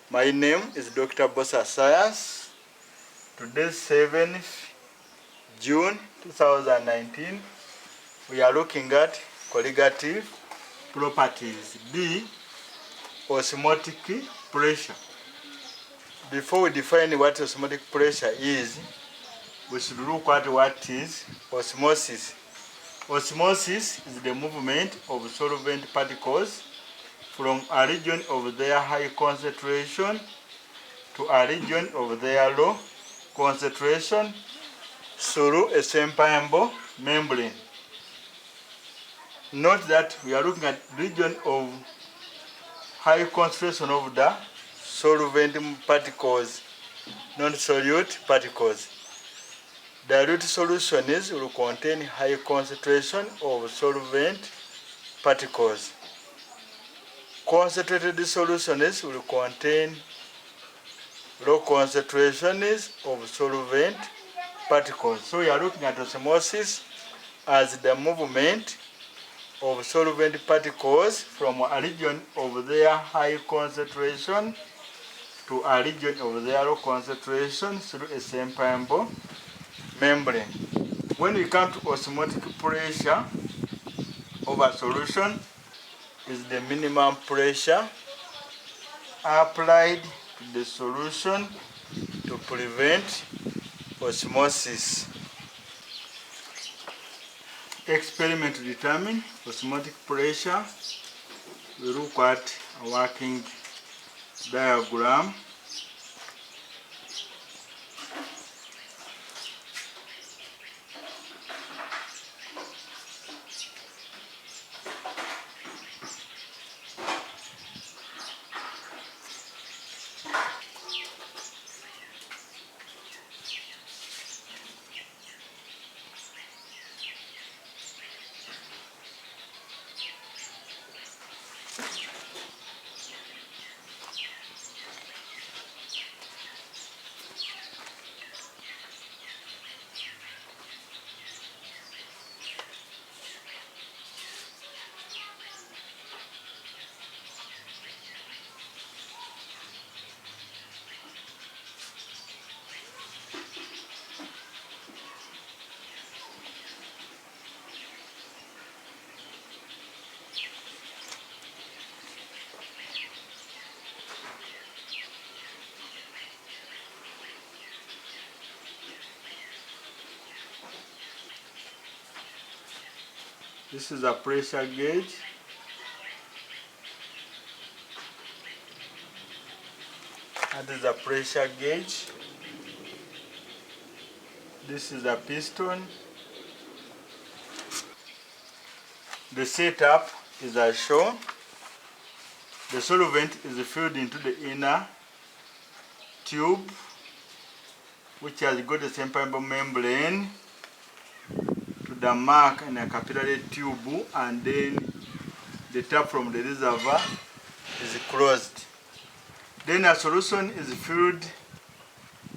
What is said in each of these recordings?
My name is Dr Bbosa Science. Today 7th June 2019. We are looking at colligative properties. B. Osmotic pressure. Before we define what osmotic pressure is, we should look at what is osmosis. Osmosis is the movement of solvent particles from a region of their high concentration to a region of their low concentration through a semi-permeable membrane. Note that we are looking at region of high concentration of the solvent particles, non-solute particles. Dilute solutions will contain high concentration of solvent particles. Concentrated solutions will contain low concentrations of solvent particles. So we are looking at osmosis as the movement of solvent particles from a region of their high concentration to a region of their low concentration through a semi-permeable membrane. When we come to osmotic pressure of a solution, is the minimum pressure applied to the solution to prevent osmosis. Experiment to determine osmotic pressure. We look at a working diagram. This is a pressure gauge. That is a pressure gauge. This is a piston. The setup is as shown. The solvent is filled into the inner tube, which has got a semi-permeable membrane to the mark in a capillary tube, and then the tap from the reservoir is closed. Then a solution is filled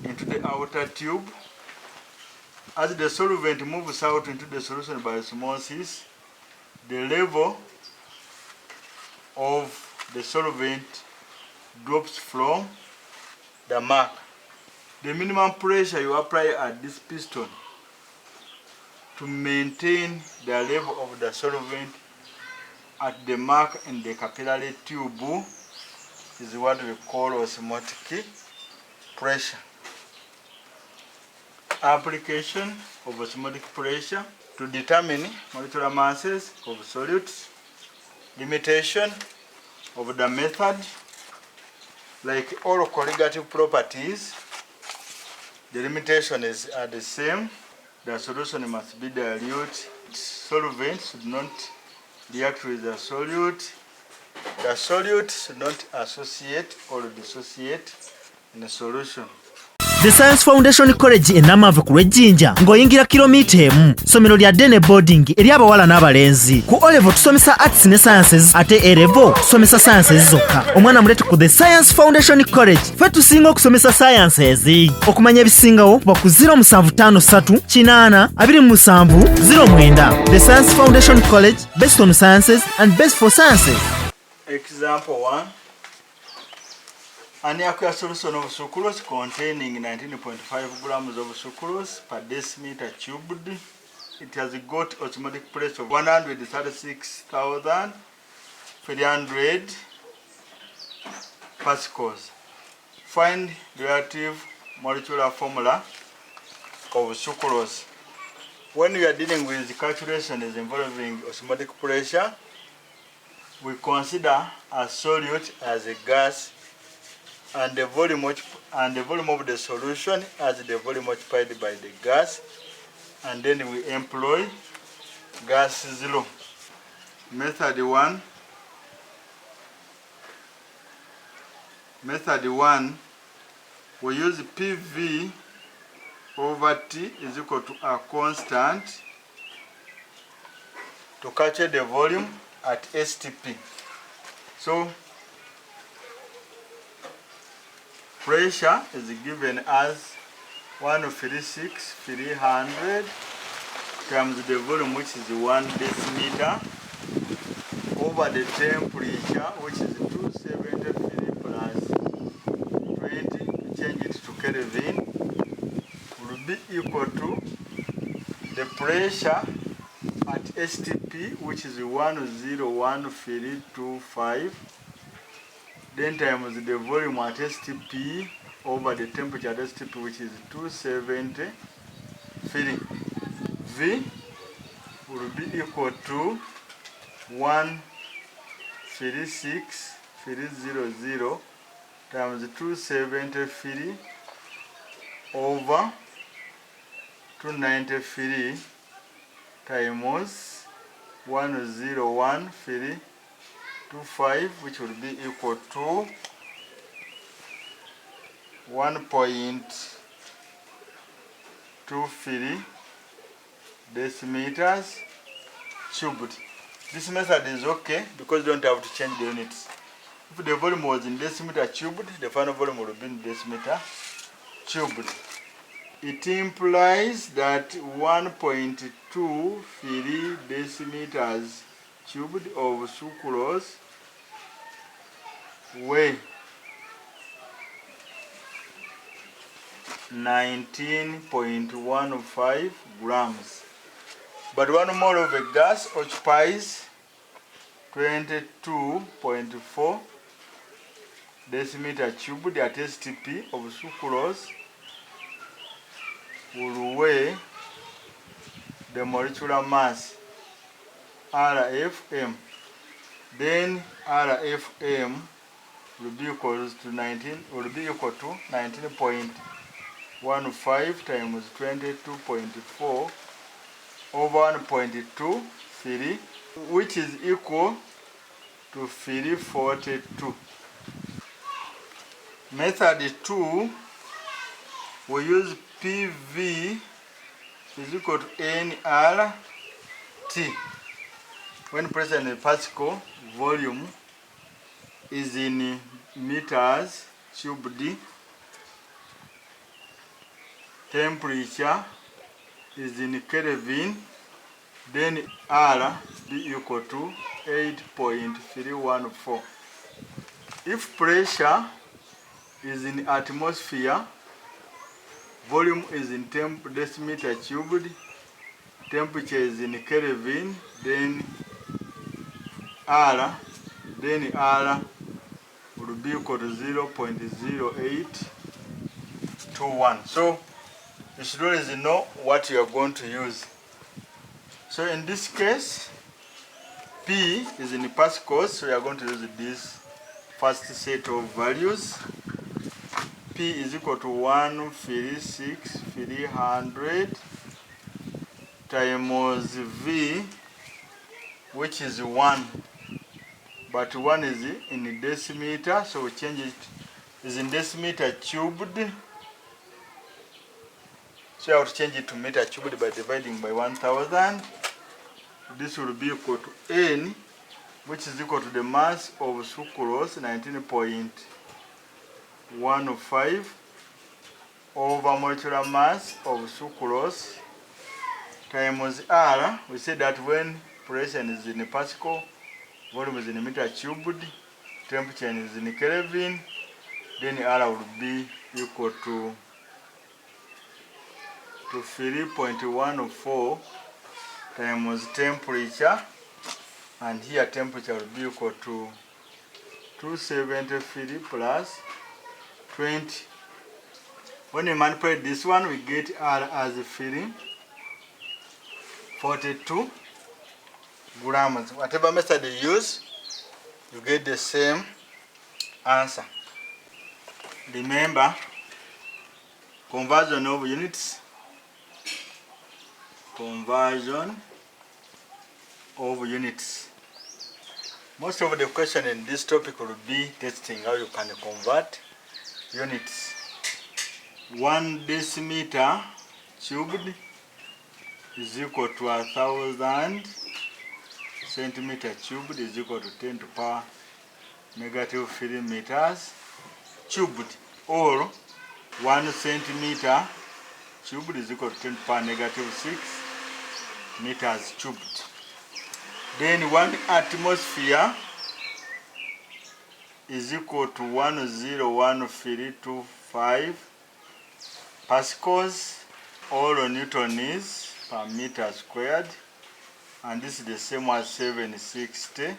into the outer tube. As the solvent moves out into the solution by osmosis, the level of the solvent drops from the mark. The minimum pressure you apply at this piston to maintain the level of the solvent at the mark in the capillary tube is what we call osmotic pressure. Application of osmotic pressure to determine molecular masses of solutes. Limitation of the method. Like all colligative properties, the limitations are the same. The solution must be dilute. Solvent should not react with the solute. The solute should not associate or dissociate in a solution. The Science Foundation College enamave ku Lwejjinja ng'oyingira kilomita emu. Somero lya Dene Boarding eri abawala n'abalenzi. Ku O-level tusomesa arts ne sciences, ate A-level tusomesa sciences zokka. Omwana mulete ku The Science Foundation College. Ffe tusinga okusomesa sciences. Okumanya ebisingawo kuba ku 0753 8 27 09. The Science Foundation College, based on sciences and based for sciences. Example 1. An aqueous solution of sucrose containing 19.5 grams of sucrose per decimeter cubed. It has got osmotic pressure of 136,300 pascals. Find relative molecular formula of sucrose. When we are dealing with calculations involving osmotic pressure, we consider a solute as a gas and the volume of the solution as the volume multiplied by the gas, and then we employ gas zero. Method one, we use PV over T is equal to a constant to capture the volume at STP. So pressure is given as 136,300 times the volume, which is 1 decimeter, over the temperature, which is 273 plus 20, change it to Kelvin, will be equal to the pressure at STP, which is 101325, then times the volume at STP over the temperature at STP, which is 273. V will be equal to 136,300 times 273 over 293 times 101325, which will be equal to 1.23 decimeters cubed. This method is okay because you don't have to change the units. If the volume was in decimeter cubed, the final volume will be in decimeter cubed. It implies that 1.23 decimeters cubed of sucrose weigh 19.15 grams. But 1 mole of a gas occupies 22.4 decimeter cubed at STP of sucrose will weigh the molecular mass RFM. Then RFM will be equal to 19.15 times 22.4 over 1.23, which is equal to 342. Method 2, we use PV is equal to nRT. When present in particle, volume is in meters cubed, temperature is in Kelvin, then R be equal to 8.314. If pressure is in atmosphere, volume is in decimeter cubed, temperature is in Kelvin, then R will be equal to 0.0821. So you should always know what you are going to use. So in this case, P is in pascals, so we are going to use this first set of values. P is equal to 136,300 times V, which is 1, but 1 is in decimeter, so we change it, is in decimeter cubed. So I have to change it to meter cubed by dividing by 1000. This will be equal to N, which is equal to the mass of sucrose, 19.15, over molecular mass of sucrose, times R. We say that when pressure is in a particle, volume is in a meter cubed, temperature is in Kelvin, then R would be equal to 3.14 times temperature, and here temperature will be equal to 273 plus 20. When we manipulate this one, we get R as 42 grams. Whatever method you use, you get the same answer. Remember, conversion of units. Conversion of units. Most of the question in this topic will be testing how you can convert units. 1 decimeter cubed is equal to 1,000 centimeter cubed is equal to 10 to the power negative 3 meters cubed, or 1 centimeter cubed is equal to 10 to the power negative 6 meters cubed. Then 1 atmosphere is equal to 101,325 pascals or newtons per meter squared, and this is the same as 760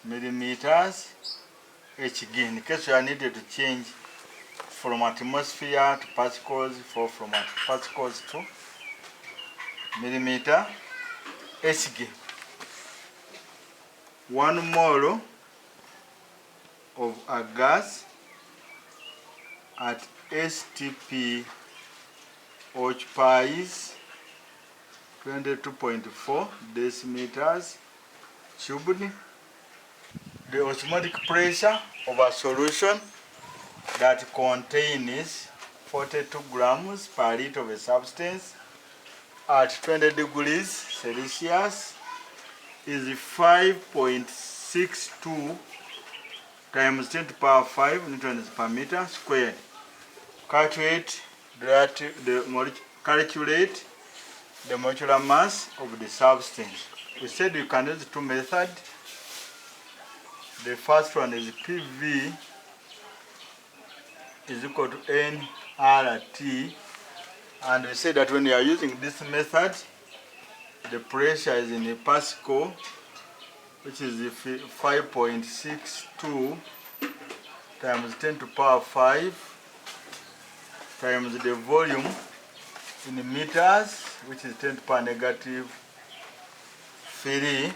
millimeters Hg. In case you are needed to change from atmosphere to pascals, or from pascals to millimeter Hg. 1 mole of a gas at STP occupies 22.4 decimeters cubed. The osmotic pressure of a solution that contains 42 grams per liter of a substance at 20 degrees Celsius is 5.62 times 10 to the power 5 newtons per meter squared. Calculate the molecular mass of the substance. We said you can use 2 methods. The first one is PV is equal to nRT, and we say that when you are using this method, the pressure is in a Pascal, which is 5.62 times 10 to the power 5 times the volume in meters, which is 10 to the power negative 3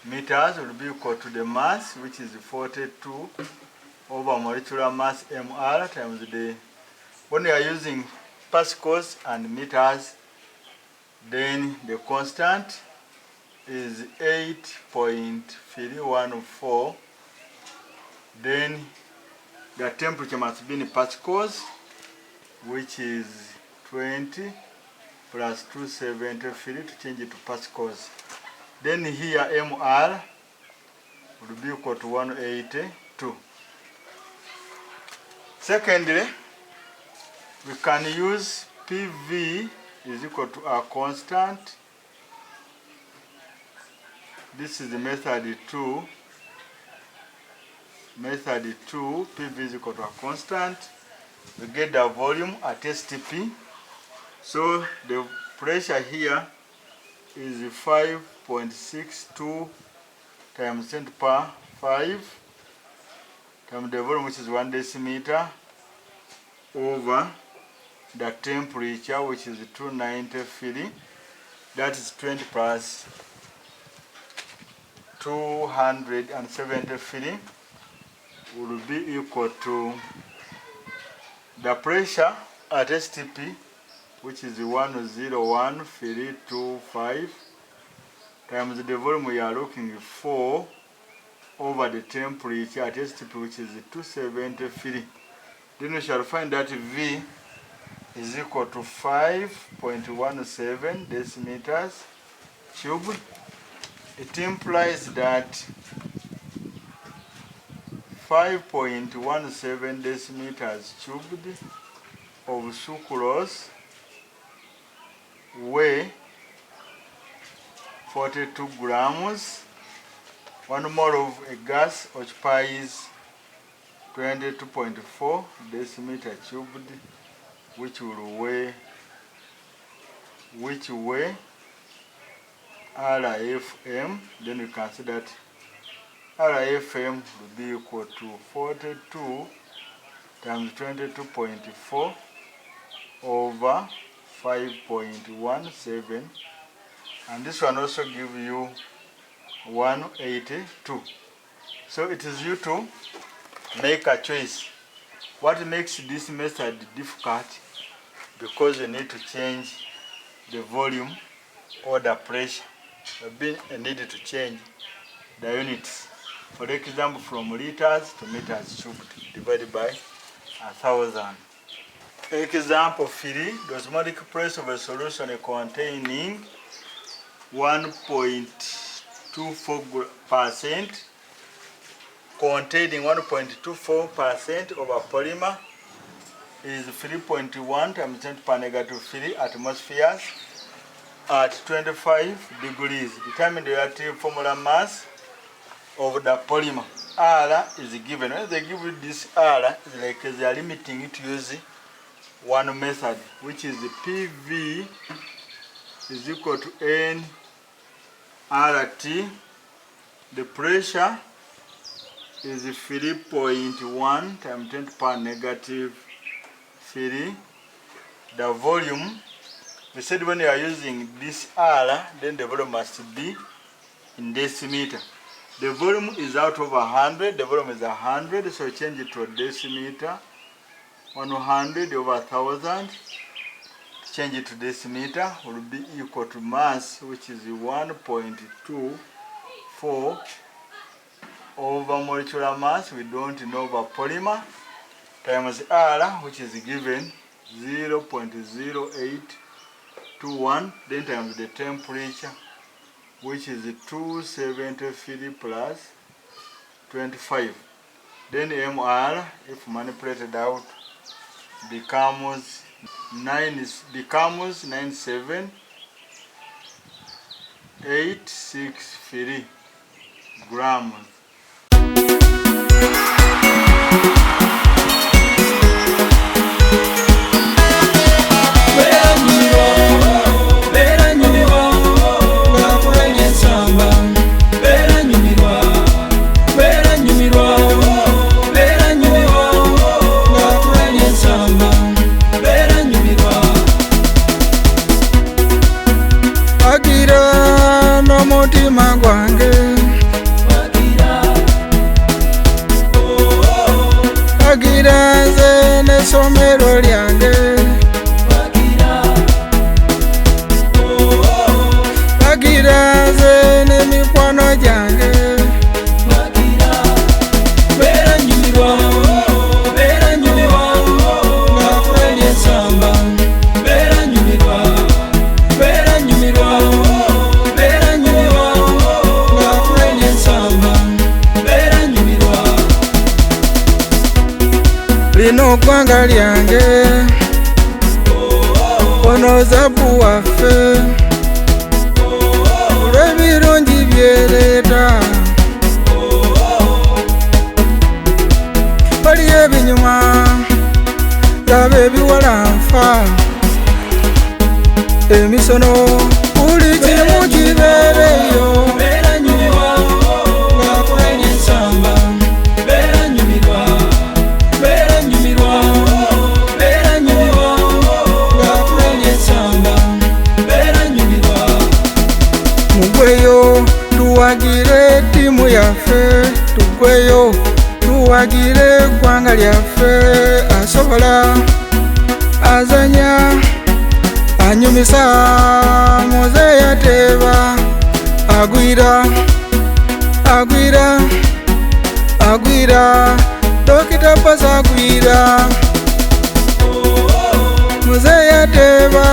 meters, will be equal to the mass, which is 42 over molecular mass mR times the, when you are using pascals and meters, then the constant is 8.314. Then the temperature must be in pascals, which is 20 plus 273 to change it to pascals. Then here mR would be equal to 182. Secondly, we can use PV is equal to a constant. This is the method 2. Method 2, PV is equal to a constant. We get the volume at STP. So the pressure here is 5.62 times 10 to the power 5 times the volume, which is 1 decimeter, over the temperature, which is 293. That is 20 plus 273 will be equal to the pressure at STP, which is 101,325 times the volume we are looking for over the temperature at STP, which is 273. Then we shall find that V is equal to 5.17 decimeters cubed. It implies that 5.17 decimeters cubed of sucrose weigh 42 grams. 1 mole of a gas occupies 22.4 decimeter cubed, which weigh RFM. Then we can see that RFM will be equal to 42 times 22.4 over 5.17, and this one also give you 182. So it is you to make a choice. What makes this method difficult? Because you need to change the volume or the pressure. You need to change the units. For example, from liters to meters cubed divided by 1,000. Example 3, the osmotic pressure of a solution containing 1.24% of a polymer is 3.1 times 10⁻³ atmospheres at 25 degrees. Determine the relative formula mass of the polymer. R is given. When they give you this R, it's like they are limiting it to use one method, which is the PV is equal to nRT. The pressure is 3.1 times 10⁻³ . The volume, we said when you are using this R, then the volume must be in decimeter. The volume is out of 100, the volume is 100, so change it to a decimeter. 100 over 1,000, change it to decimeter, will be equal to mass, which is 1.24 over molecular mass, we don't know, over polymer, times R, which is given 0.0821, then times the temperature, which is 273 plus 25. Then MR, if manipulated out, becomes 97863 grams. Mutima gwange agira nze n'essomero lyange agira nze n'emikwano gyange lino ggwanga lyange ono zabu waffe olw'ebirungi byeleeta waliyo ebinyuma laba ebiwalanfa emisono buli kimu kibeereyo tuwagire timu yaffe, tugweyo tuwagire eggwanga lyaffe, asobola azanya anyumisa muze yateeba agwira Dr Bbosa agwira muze yateeba